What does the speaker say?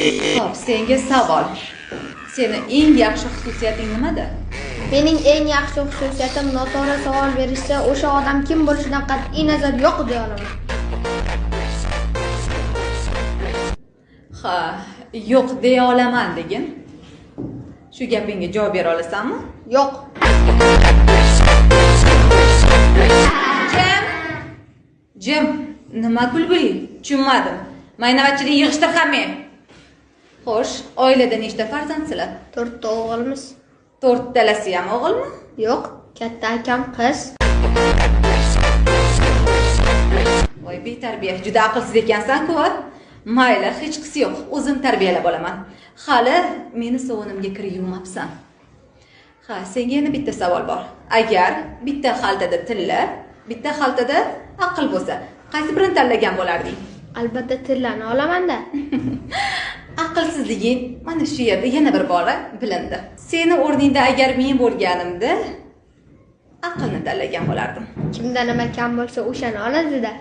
Xo'p, senga savol. Seni eng yaxshi xususiyating nimada? Mening eng yaxshi xususiyatim noto'g'ri savol berishsa, o'sha odam kim bo'lishidan qat'iy nazar yo'q deya olaman. Ha, yo'q deya olaman degin. Shu gapingga javob bera olasanmi? Yo'q. Jim, nima kulguli? Tushunmadim. Maynavatchilik yig'ishtir hamma. Xo'sh, oilada nechta farzandsizlar? 4 ta o'g'ilmiz. 4 talasi ham o'g'ilmi? Yo'q, katta akam qiz. Voy, betarbiya, juda aqlsiz ekansan-ku. Mayli, hech qisi yo'q. O'zim tarbiyalab olaman. Hali meni sovunimga kir yuvmabsan. Ha, senga yana bitta savol bor. Agar bitta xaltada tilla, bitta xaltada aql bo'lsa, qaysi birini tanlagan bo'larding? Albatta tillani olaman-da. Aqlsizliging mana shu yerda yana bir bora bilindi. Seni o'rningda agar men bo'lganimda aqlni tanlagan bo'lardim. Kimda nima kam bo'lsa, o'shani oladi-da.